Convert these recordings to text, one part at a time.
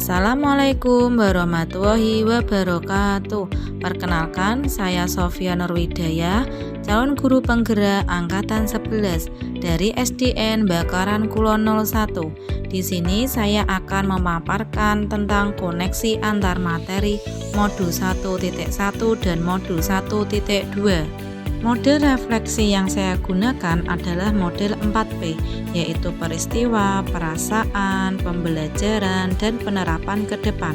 Assalamualaikum warahmatullahi wabarakatuh. Perkenalkan, saya Sofia Nurwidaya, calon guru penggerak angkatan 11 dari SDN Bakaran Kulon 01. Di sini saya akan memaparkan tentang koneksi antar materi modul 1.1 dan modul 1.2. Model refleksi yang saya gunakan adalah model 4P, yaitu peristiwa, perasaan, pembelajaran, dan penerapan ke depan.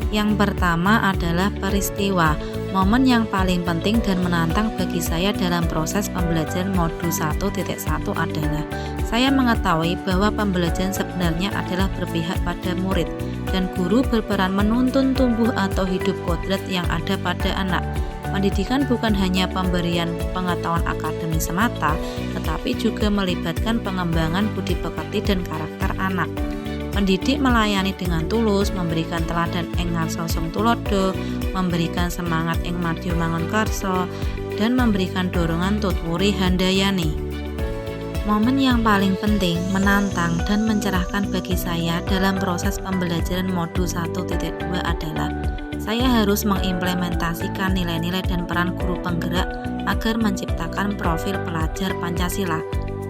Yang pertama adalah peristiwa, momen yang paling penting dan menantang bagi saya dalam proses pembelajaran modul 1.1 adalah saya mengetahui bahwa pembelajaran sebenarnya adalah berpihak pada murid, dan guru berperan menuntun tumbuh atau hidup kodrat yang ada pada anak. Pendidikan bukan hanya pemberian pengetahuan akademis semata, tetapi juga melibatkan pengembangan budi pekerti dan karakter anak. Pendidik melayani dengan tulus, memberikan teladan ing ngarsosong tulodo, memberikan semangat ing madya mangun karso, dan memberikan dorongan tutwuri handayani. Momen yang paling penting, menantang, dan mencerahkan bagi saya dalam proses pembelajaran modul 1.2 adalah saya harus mengimplementasikan nilai-nilai dan peran guru penggerak agar menciptakan profil pelajar Pancasila.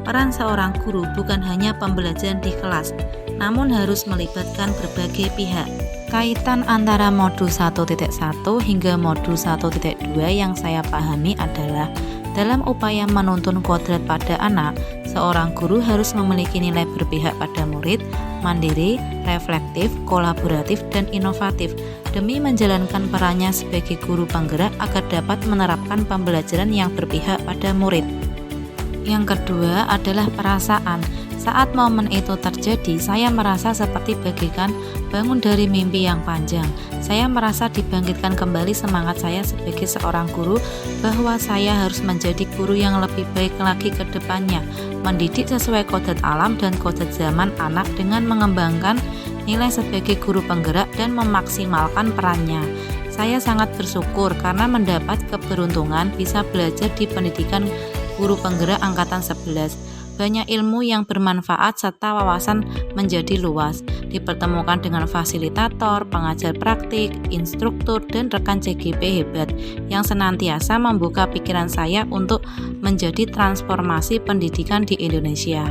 Peran seorang guru bukan hanya pembelajaran di kelas, namun harus melibatkan berbagai pihak. Kaitan antara modul 1.1 hingga modul 1.2 yang saya pahami adalah dalam upaya menuntun kodrat pada anak, seorang guru harus memiliki nilai berpihak pada murid, mandiri, reflektif, kolaboratif, dan inovatif demi menjalankan perannya sebagai guru penggerak agar dapat menerapkan pembelajaran yang berpihak pada murid. Yang kedua adalah perasaan. Saat momen itu terjadi, saya merasa seperti bagaikan bangun dari mimpi yang panjang. Saya merasa dibangkitkan kembali semangat saya sebagai seorang guru bahwa saya harus menjadi guru yang lebih baik lagi ke depannya, mendidik sesuai kodrat alam dan kodrat zaman anak dengan mengembangkan nilai sebagai guru penggerak dan memaksimalkan perannya. Saya sangat bersyukur karena mendapat keberuntungan bisa belajar di pendidikan guru penggerak angkatan 11. Banyak ilmu yang bermanfaat serta wawasan menjadi luas. Dipertemukan dengan fasilitator, pengajar praktik, instruktur, dan rekan CGP hebat yang senantiasa membuka pikiran saya untuk menjadi transformasi pendidikan di Indonesia.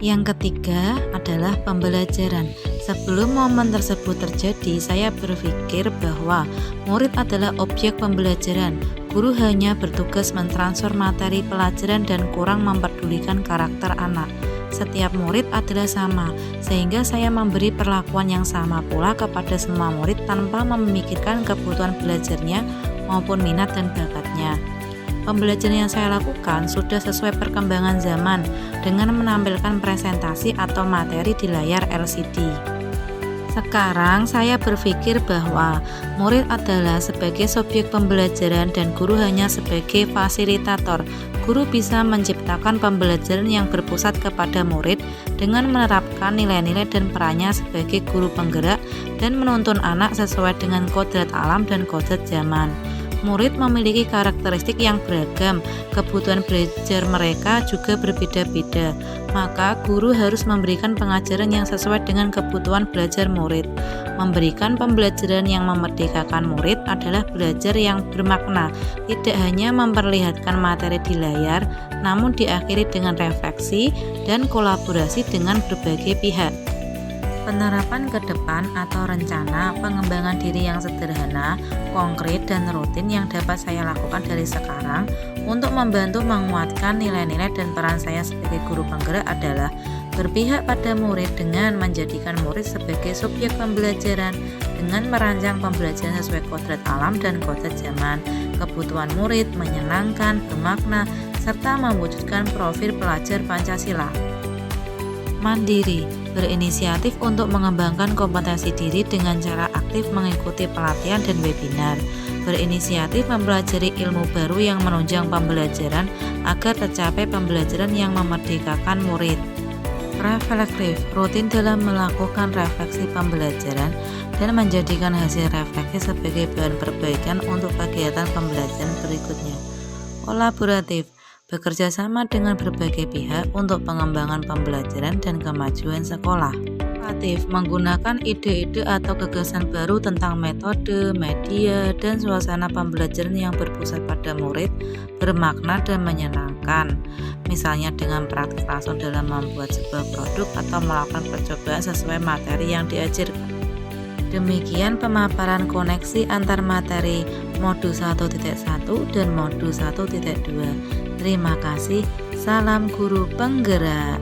Yang ketiga adalah pembelajaran. Sebelum momen tersebut terjadi, saya berpikir bahwa murid adalah objek pembelajaran. Guru hanya bertugas mentransfer materi pelajaran dan kurang memperdulikan karakter anak. Setiap murid adalah sama, sehingga saya memberi perlakuan yang sama pula kepada semua murid tanpa memikirkan kebutuhan belajarnya maupun minat dan bakatnya. Pembelajaran yang saya lakukan sudah sesuai perkembangan zaman dengan menampilkan presentasi atau materi di layar LCD. Sekarang saya berpikir bahwa murid adalah sebagai subjek pembelajaran dan guru hanya sebagai fasilitator. Guru bisa menciptakan pembelajaran yang berpusat kepada murid dengan menerapkan nilai-nilai dan perannya sebagai guru penggerak dan menuntun anak sesuai dengan kodrat alam dan kodrat zaman. Murid memiliki karakteristik yang beragam, kebutuhan belajar mereka juga berbeda-beda, maka guru harus memberikan pengajaran yang sesuai dengan kebutuhan belajar murid. Memberikan pembelajaran yang memerdekakan murid adalah belajar yang bermakna, tidak hanya memperlihatkan materi di layar, namun diakhiri dengan refleksi dan kolaborasi dengan berbagai pihak. Penerapan ke depan atau rencana pengembangan diri yang sederhana, konkret, dan rutin yang dapat saya lakukan dari sekarang untuk membantu menguatkan nilai-nilai dan peran saya sebagai guru penggerak adalah berpihak pada murid dengan menjadikan murid sebagai subjek pembelajaran dengan merancang pembelajaran sesuai kodrat alam dan kodrat zaman, kebutuhan murid, menyenangkan, bermakna, serta mewujudkan profil pelajar Pancasila. Mandiri, berinisiatif untuk mengembangkan kompetensi diri dengan cara aktif mengikuti pelatihan dan webinar. Berinisiatif mempelajari ilmu baru yang menunjang pembelajaran agar tercapai pembelajaran yang memerdekakan murid. Reflektif, rutin dalam melakukan refleksi pembelajaran dan menjadikan hasil refleksi sebagai bahan perbaikan untuk kegiatan pembelajaran berikutnya. Kolaboratif, bekerja sama dengan berbagai pihak untuk pengembangan pembelajaran dan kemajuan sekolah. kreatif, menggunakan ide-ide atau gagasan baru tentang metode, media, dan suasana pembelajaran yang berpusat pada murid, bermakna dan menyenangkan. Misalnya dengan praktik langsung dalam membuat sebuah produk atau melakukan percobaan sesuai materi yang diajarkan. Demikian pemaparan koneksi antar materi modul 1.1 dan modul 1.2. Terima kasih. Salam guru penggerak.